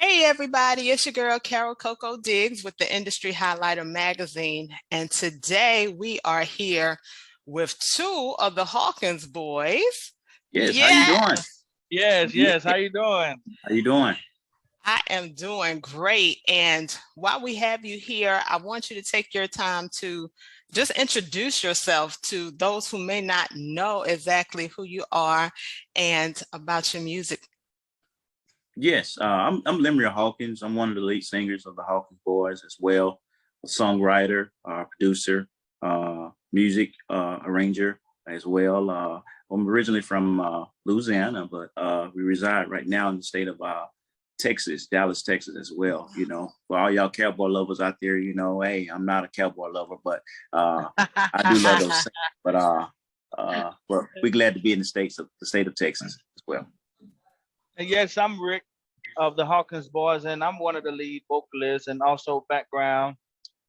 Hey everybody, it's your girl Carol Coco Diggs with the Industry Highlighter magazine. And today we are here with two of the Hawkins boys. Yes, how you doing? Yes, Yes. How you doing? How you doing? I am doing great. And while we have you here, I want you to take your time to just introduce yourself to those who may not know exactly who you are and about your music. Yes, I'm Lemuel Hawkins. I'm one of the lead singers of the Hawkins Boys as well, a songwriter, producer, music arranger as well. I'm originally from Louisiana, but we reside right now in the state of Texas, Dallas, Texas as well. You know, for all y'all cowboy lovers out there, you know, hey, I'm not a cowboy lover, but I do love those things. But we're glad to be in the state of Texas as well. And yes, I'm Rick of the Hawkins Boys, and I'm one of the lead vocalists and also background.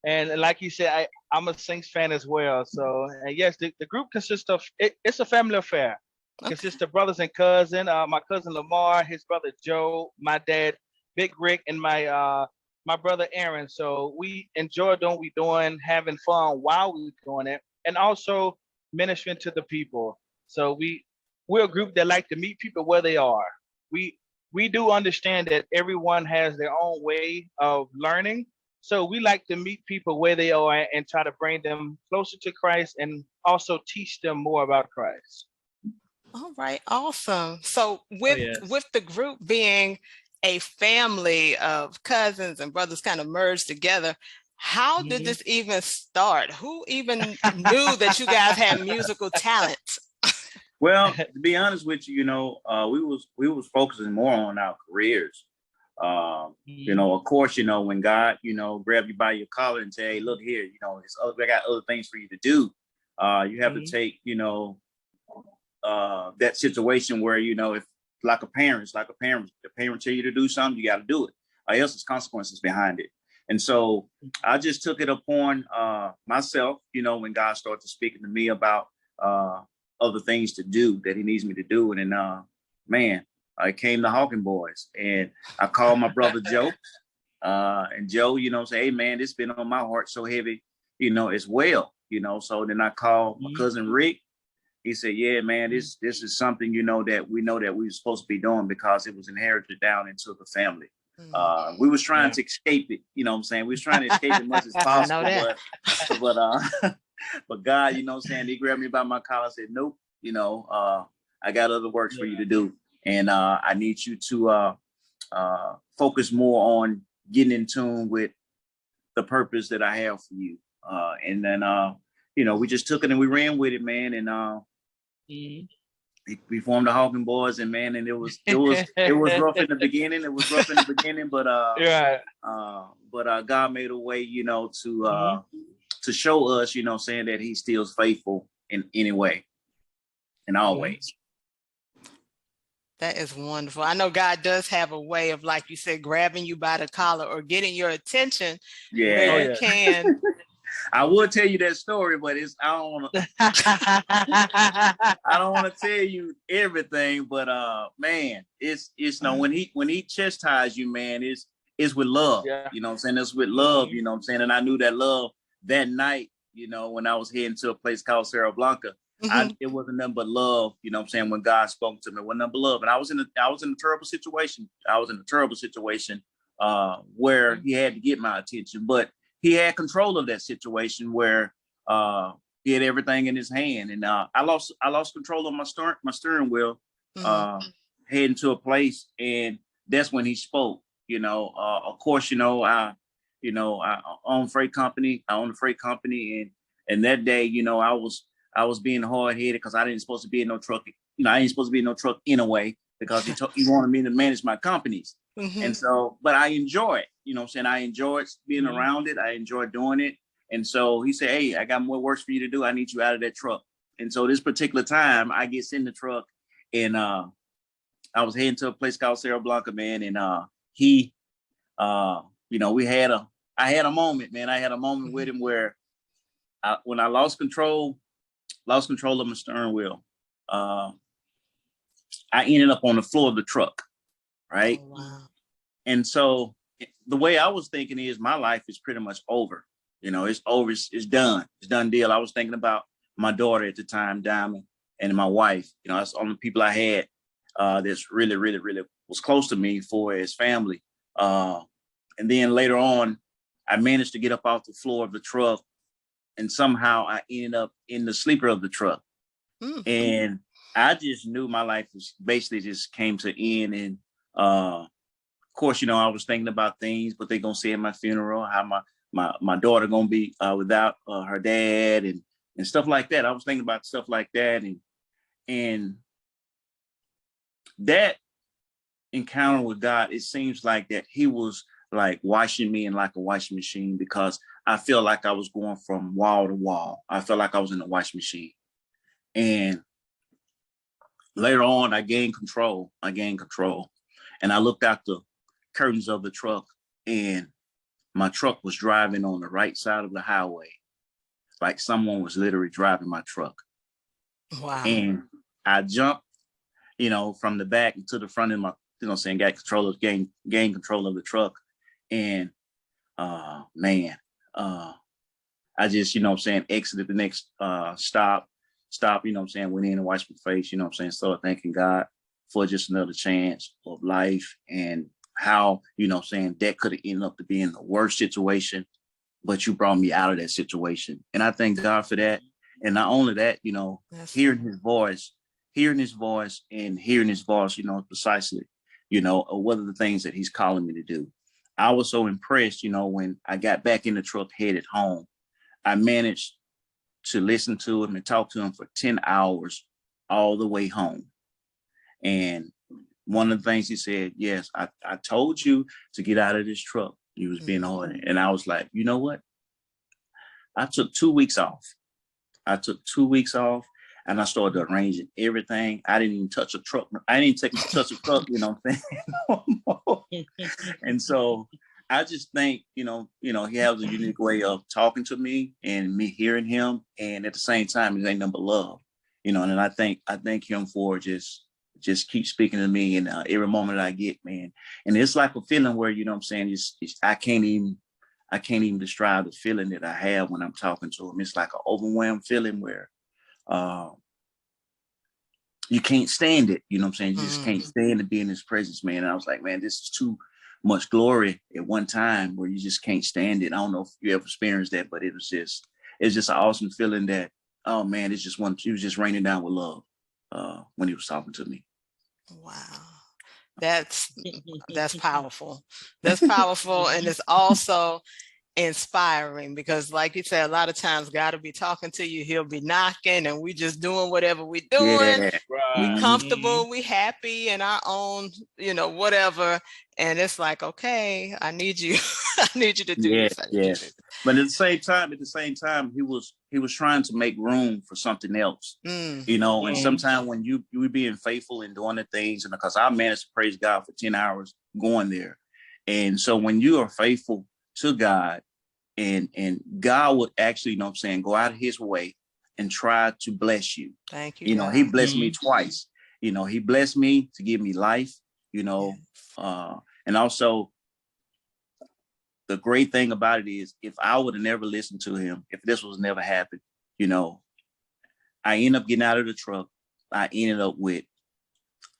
And like you said, I'm a Saints fan as well. So, and yes, the group consists of it's a family affair. Okay. Consists of brothers and cousin. My cousin Lamar, his brother Joe, my dad Big Rick, and my brother Aaron. So we enjoy doing what we're doing, having fun while we're doing it, and also ministering to the people. So we're a group that like to meet people where they are. We do understand that everyone has their own way of learning. So we like to meet people where they are and try to bring them closer to Christ and also teach them more about Christ. All right, awesome. So with the group being a family of cousins and brothers kind of merged together, how did this even start? Who even knew that you guys had musical talent? Well, to be honest with you, you know, we was focusing more on our careers. You know, of course, you know, when God, you know, grab you by your collar and say, hey, look here, you know, I got other things for you to do. You have to take, you know, that situation where, you know, if like a parent, the parent tell you to do something, you got to do it, or else there's consequences behind it. And so I just took it upon myself, you know, when God started speaking to me about other things to do that he needs me to do. And then, man, I came to Hawkins Boys and I called my brother Joe. And Joe, you know, say, hey, man, it's been on my heart so heavy, you know, as well, you know. So then I called my cousin Rick. He said, yeah, man, this is something, you know that we were supposed to be doing because it was inherited down into the family. We was trying to escape it, you know what I'm saying? We was trying to escape it as much as possible, but God, you know what I'm saying, he grabbed me by my collar and said, nope, you know, I got other works for you to do. And I need you to focus more on getting in tune with the purpose that I have for you. And then, you know, we just took it and we ran with it, man. And we formed the Hawkins Boys, and man, and it was rough in the beginning. It was rough in the beginning, but God made a way, you know, to show us, you know, saying that he still is faithful in any way and always. That is wonderful. I know God does have a way of, like you said, grabbing you by the collar or getting your attention. Yeah, where you can. I would tell you that story, but I don't want to. I don't want to tell you everything, but man, it's no when he chastises you, man, it's with love. You know what I'm saying? It's with love. You know what I'm saying? And I knew that love that night. You know, when I was heading to a place called Cerro Blanca. It wasn't nothing but love, you know what I'm saying, when God spoke to me, it wasn't nothing but love. And I was in a terrible situation. Where he had to get my attention, but he had control of that situation where he had everything in his hand. And I lost control of my steering wheel, heading to a place, and that's when he spoke. You know, of course, you know, I own a freight company. And that day, you know, I was being hard-headed because I didn't supposed to be in no truck. You know, I ain't supposed to be in no truck anyway because he wanted me to manage my companies. And so, but I enjoy it. You know what I'm saying? I enjoyed being around it. I enjoy doing it. And so he said, hey, I got more work for you to do. I need you out of that truck. And so this particular time I gets in the truck and I was heading to a place called Cerro Blanca, man. And he, you know, I had a moment, man. I had a moment with him where when I lost control of my steering wheel, I ended up on the floor of the truck, right? Oh, wow. And so the way I was thinking is my life is pretty much over. You know, it's over. It's done. It's done deal. I was thinking about my daughter at the time, Diamond, and my wife. You know, that's the only people I had that's really, really, really was close to me for as family. And then later on, I managed to get up off the floor of the truck, and somehow I ended up in the sleeper of the truck. And I just knew my life was basically just came to an end. And of course, you know, I was thinking about things, what they're gonna say at my funeral, how my daughter gonna be without her dad and stuff like that. I was thinking about stuff like that, and that encounter with God, it seems like that he was like washing me in like a washing machine, because I feel like I was going from wall to wall. I felt like I was in a washing machine. And later on, I gained control. And I looked out the curtains of the truck, and my truck was driving on the right side of the highway. Like someone was literally driving my truck. Wow. And I jumped, you know, from the back to the front of my, you know, saying gain control of the truck. And I just, you know what I'm saying, exited the next stop, you know what I'm saying, went in and washed my face, you know what I'm saying, started thanking God for just another chance of life, and how, you know what I'm saying, that could have ended up to be in the worst situation, but you brought me out of that situation. And I thank God for that. And not only that, you know, hearing his voice, you know, precisely, you know, what are the things that he's calling me to do. I was so impressed, you know, when I got back in the truck headed home, I managed to listen to him and talk to him for 10 hours all the way home. And one of the things he said, yes, I told you to get out of this truck. You was being hard. And I was like, you know what? I took 2 weeks off. And I started arranging everything. I didn't even touch a truck. You know what I'm saying? And so I just think, you know, he has a unique way of talking to me and me hearing him. And at the same time, it ain't nothing but love, you know. And I thank him for just keep speaking to me, and every moment I get, man. And it's like a feeling where, you know what I'm saying, I can't even describe the feeling that I have when I'm talking to him. It's like an overwhelmed feeling where you can't stand it. You know what I'm saying? You just can't stand to be in his presence, man. And I was like, man, this is too much glory at one time where you just can't stand it. I don't know if you ever experienced that, but it's just an awesome feeling that, oh man, he was just raining down with love when he was talking to me. Wow. That's powerful. That's powerful. And it's also inspiring, because like you said, a lot of times God will be talking to you, he'll be knocking, and we just doing whatever we doing. Yeah, right. We comfortable, we happy in our own, you know, whatever. And it's like, okay, I need you. I need you to do this. Yes. But at the same time, he was trying to make room for something else. You know, and sometimes when you being faithful and doing the things, and because I managed to praise God for 10 hours going there. And so when you are faithful to God, and God would actually, you know what I'm saying, go out of his way and try to bless you. Thank you. You know, he blessed me twice. You know, he blessed me to give me life, you know, and also the great thing about it is, if I would have never listened to him, if this was never happened, you know, I ended up getting out of the truck. I ended up with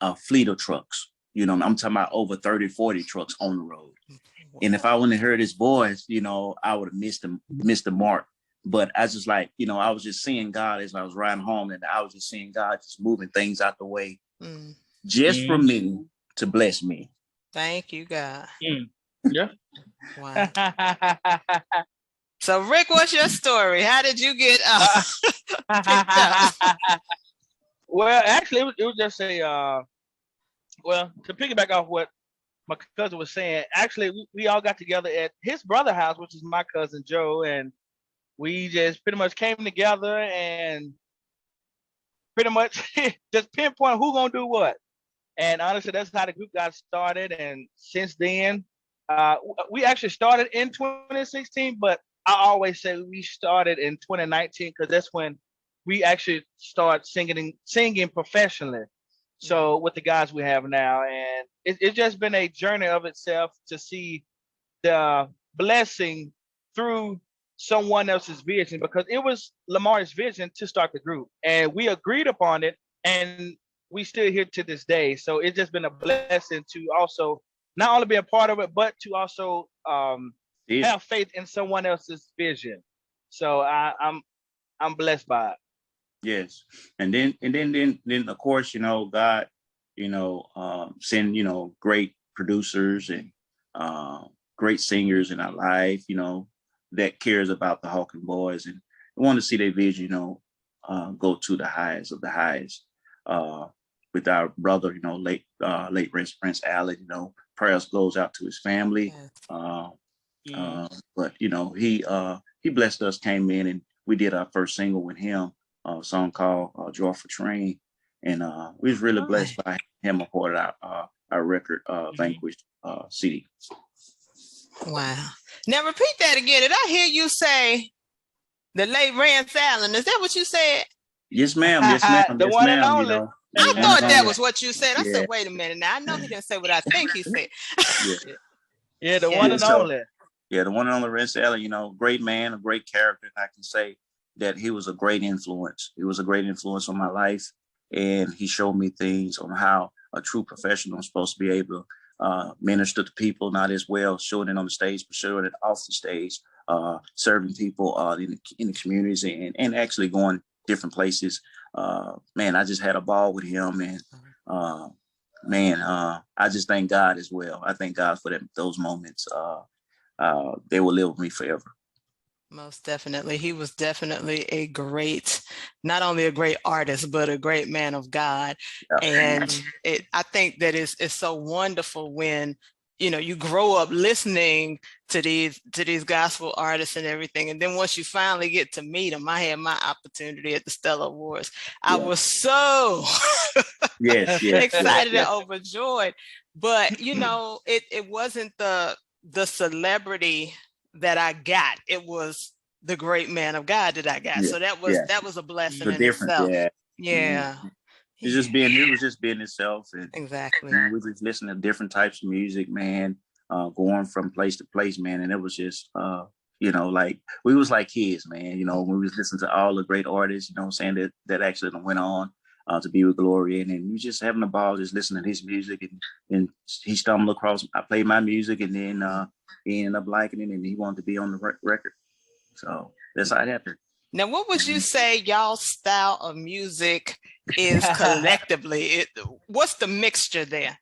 a fleet of trucks. You know, I'm talking about over 30, 40 trucks on the road. And if I wouldn't have heard his voice, you know, I would have missed the mark. But I just like, you know, I was just seeing God as I was riding home, and I was just seeing God just moving things out the way just for me to bless me. Thank you, God. Yeah. Wow. So Rick, what's your story? How did you get picked up? Well, actually, it was just to piggyback off what my cousin was saying. Actually, we all got together at his brother's house, which is my cousin Joe, and we just pretty much came together and pretty much just pinpoint who gonna do what. And honestly, that's how the group got started. And since then, we actually started in 2016, but I always say we started in 2019, because that's when we actually started singing professionally. So with the guys we have now, and it's just been a journey of itself to see the blessing through someone else's vision, because it was Lamar's vision to start the group, and we agreed upon it, and we still here to this day. So it's just been a blessing to also not only be a part of it, but to also have faith in someone else's vision. So I'm blessed by it. Yes, and then of course, God, send great producers and great singers in our life, that cares about the Hawkins Boys and want to see their vision, go to the highest of the highest. With our brother, late Prince Allen, prayers goes out to his family. But he blessed us, came in, and we did our first single with him, a song called Joyful Train. And we was really blessed by him recorded our record, Vanquish CD. Wow. Now repeat that again. Did I hear you say the late Rance Allen? Is that what you said? Yes, ma'am. Yes, ma'am. The one and only. I thought that was what you said. I said, wait a minute. Now I know he didn't say what I think he said. Yeah, the one and only. Yeah, the one and only Rance Allen, great man, a great character. And I can say that he was a great influence. He was a great influence on my life. And he showed me things on how a true professional is supposed to be able to minister to people, not as well showing it on the stage, but showing it off the stage, serving people in the communities and actually going different places. Man, I just had a ball with him, and I just thank God as well. I thank God for those moments. They will live with me forever. Most definitely. He was definitely not only a great artist, but a great man of God. Yeah. And I think that it's so wonderful when, you grow up listening to these gospel artists and everything. And then once you finally get to meet them, I had my opportunity at the Stellar Awards. I was so excited and overjoyed. But, it wasn't the celebrity that I got. It was the great man of God that I got. So that was a blessing in itself. Yeah. He was just being himself. And, exactly. Man, we was listening to different types of music, man, going from place to place, man. And it was just, like we was like kids, man, when we was listening to all the great artists, saying that actually went on to be with Gloria. And we just having a ball, just listening to his music. And he stumbled across, I played my music, and then he ended up liking it, and he wanted to be on the record. So that's how it happened. Now, what would you say y'all's style of music is collectively? What's the mixture there?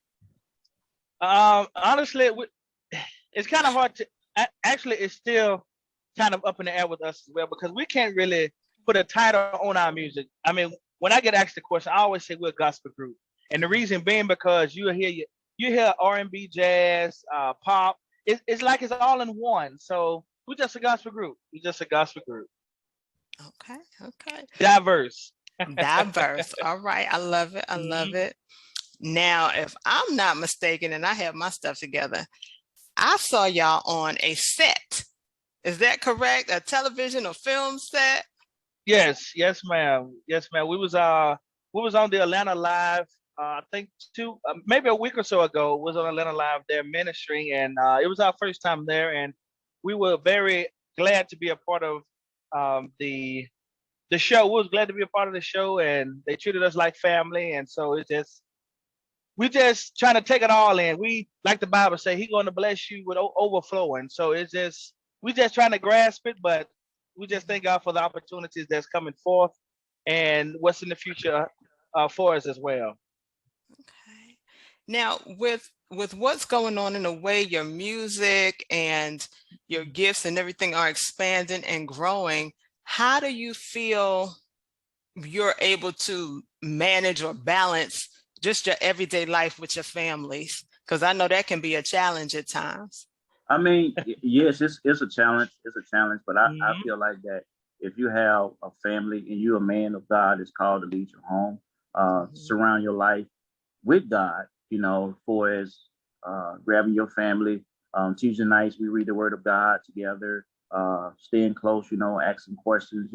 Honestly, it's kind of hard to. Actually, it's still kind of up in the air with us as well, because we can't really put a title on our music. I mean, when I get asked the question, I always say we're a gospel group, and the reason being because you hear R&B, jazz, pop. It's like it's all in one. So we're just a gospel group. Okay. Diverse. All right. I love it. I love it. Now, if I'm not mistaken, and I have my stuff together, I saw y'all on a set. Is that correct? A television or film set? Yes, ma'am. We was on the Atlanta Live. I think maybe a week or so ago, was on Atlanta Live there ministering, and it was our first time there, and we were very glad to be a part of the show. We was glad to be a part of the show, and they treated us like family, and so we just trying to take it all in. We, like the Bible say, He's going to bless you with overflowing. So we just trying to grasp it, but we just thank God for the opportunities that's coming forth and what's in the future for us as well. Okay. Now, with what's going on in the way your music and your gifts and everything are expanding and growing, how do you feel you're able to manage or balance just your everyday life with your families? Because I know that can be a challenge at times. I mean, yes, it's a challenge. But I feel like that if you have a family and you're a man of God is called to lead your home, surround your life with God, for as grabbing your family. Tuesday nights, we read the word of God together, staying close, asking questions,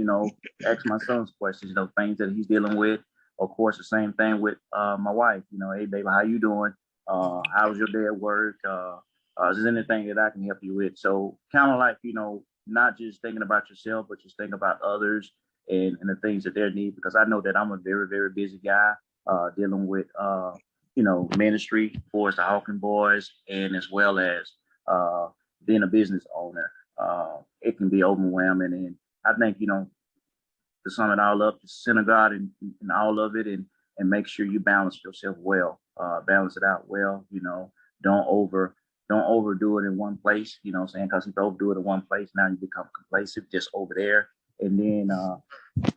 ask my son's questions, things that he's dealing with. of course, the same thing with my wife. Hey, baby, how you doing? How was your day at work? Is there anything that I can help you with? So kind of like, not just thinking about yourself, but just thinking about others and the things that they need, because I know that I'm a very, very busy guy dealing with, ministry for the Hawkins Boys, and as well as being a business owner. It can be overwhelming. And I think, to sum it all up, the center God in all of it, and make sure you balance yourself well, balance it out well. Don't overdo it in one place. You know what I'm saying? Because if you overdo it in one place, now you become complacent just over there, and then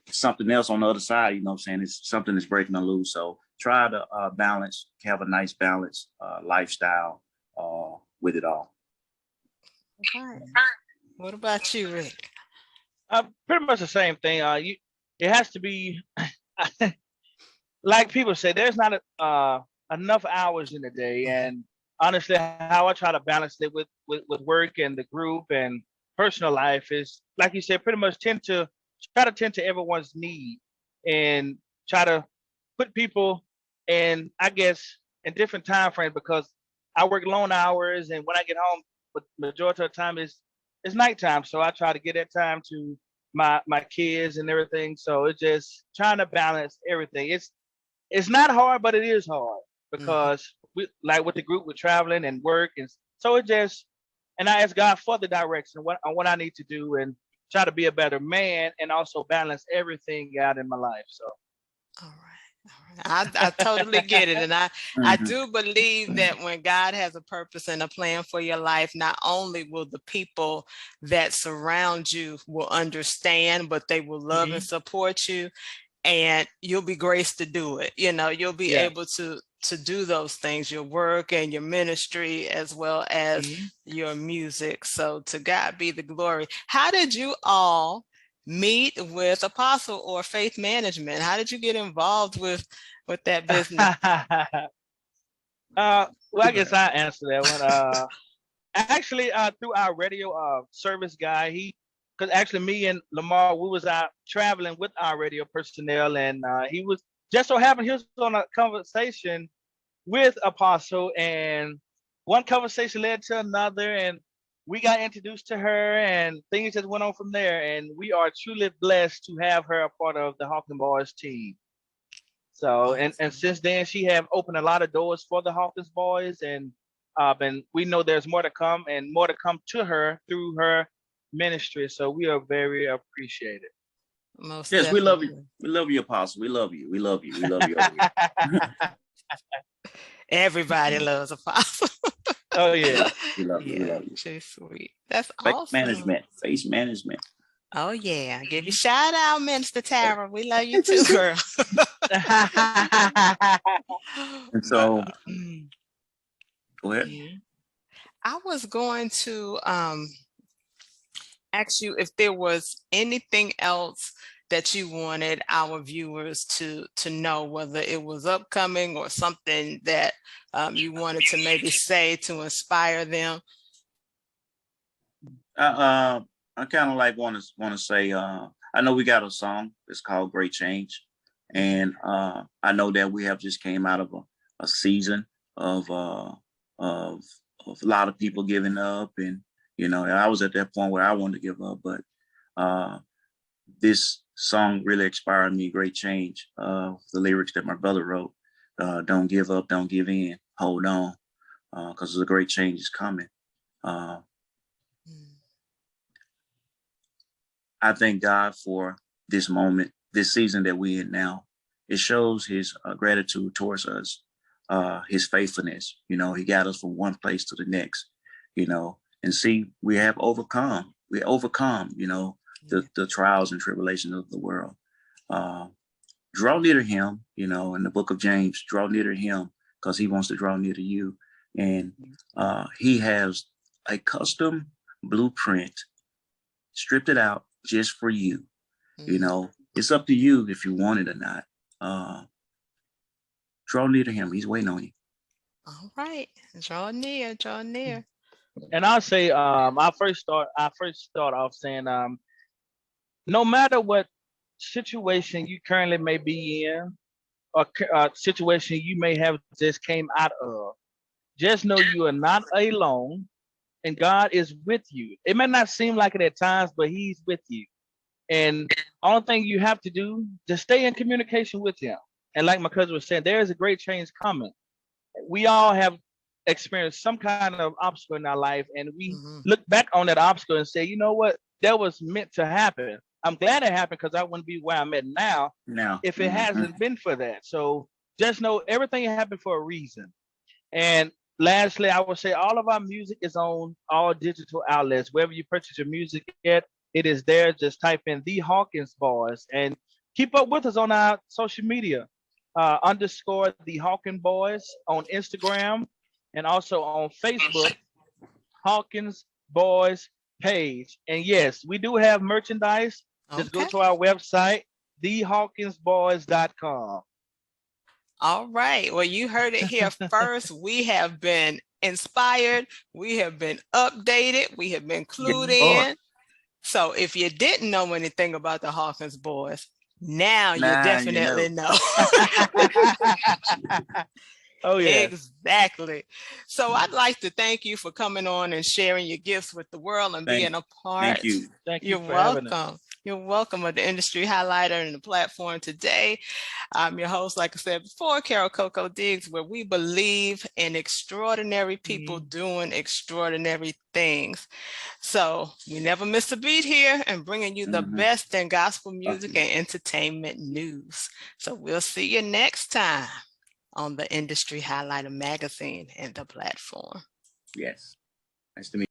something else on the other side. You know what I'm saying? It's something that's breaking or loose. So try to balance, have a nice balance lifestyle with it all. Okay. What about you, Rick? Pretty much the same thing. It has to be, like people say, there's not enough hours in the day. And honestly, how I try to balance it with work and the group and personal life is, like you said, pretty much tend to everyone's need and try to put people in, I guess, in different time frames, because I work long hours, and when I get home, the majority of the time it's nighttime. So I try to get that time to my kids and everything. So it's just trying to balance everything. It's not hard, but it is hard, because we, like with the group, we're traveling and work, and so and I ask God for the direction on what I need to do, and try to be a better man, and also balance everything out in my life. So, all right. I totally get it. And I do believe that when God has a purpose and a plan for your life, not only will the people that surround you will understand, but they will love and support you, and you'll be graced to do it. You'll be able to do those things, your work and your ministry, as well as your music. So to God be the glory. How did you all meet with Apostle or Faith Management? How did you get involved with that business? Well, I guess I answer that one. Actually, through our radio service guy, because actually me and Lamar, we was out traveling with our radio personnel, and he was just so happened he was on a conversation with Apostle, and one conversation led to another, and we got introduced to her, and things just went on from there. And we are truly blessed to have her a part of the Hawkins Boys team. So, and since then, she have opened a lot of doors for the Hawkins Boys, and we know there's more to come, and more to come to her through her ministry. So we are very appreciated. Yes, definitely. We love you. We love you, Apostle. We love you. We love you. We love you. Everybody loves Apostle. Oh yeah, we love you. We love you. She's sweet. That's awesome. Face management. Oh yeah, give you shout out, Minister Tara. We love you too, girl. And so, go ahead. I was going to ask you if there was anything else that you wanted our viewers to know, whether it was upcoming or something that you wanted to maybe say to inspire them. I kind of like want to say, I know we got a song. It's called Great Change. And I know that we have just came out of a season of a lot of people giving up. And, I was at that point where I wanted to give up, but this song really inspired me. Great Change. The lyrics that my brother wrote, don't give up, don't give in, hold on, because the great change is coming. I thank God for this moment, this season that we're in now. It shows his gratitude towards us, his faithfulness. He got us from one place to the next, and see, we have overcome. We overcome, the trials and tribulations of the world. Draw near to him, in the book of James, draw near to him because he wants to draw near to you. And he has a custom blueprint, stripped it out just for you. It's up to you if you want it or not. Draw near to him. He's waiting on you. All right. Draw near, draw near. And I'll say, I first start off saying, no matter what situation you currently may be in, or situation you may have just came out of, just know you are not alone, and God is with you. It may not seem like it at times, but He's with you. And only thing you have to do, just stay in communication with Him. And like my cousin was saying, there is a great change coming. We all have experienced some kind of obstacle in our life, and we look back on that obstacle and say, you know what, that was meant to happen. I'm glad it happened because I wouldn't be where I'm at now if it hasn't been for that. So just know everything happened for a reason. And lastly, I would say all of our music is on all digital outlets. Wherever you purchase your music at, it is there. Just type in the Hawkins Boys and keep up with us on our social media. Underscore the Hawkins Boys on Instagram and also on Facebook, Hawkins Boys page. And yes, we do have merchandise. Just go to our website, thehawkinsboys.com. All right. Well, you heard it here first. We have been inspired. We have been updated. We have been clued in. So if you didn't know anything about the Hawkins Boys, now you definitely know. Oh, yeah. Exactly. So I'd like to thank you for coming on and sharing your gifts with the world and being a part. Thank you. Thank you. You're welcome. You're welcome of the industry highlighter and the platform today. I'm your host, like I said before, Carol Coco Diggs, where we believe in extraordinary people doing extraordinary things. So we never miss a beat here and bringing you the best in gospel music and entertainment news. So we'll see you next time on the Industry Highlighter magazine and the platform. Yes. Nice to meet you.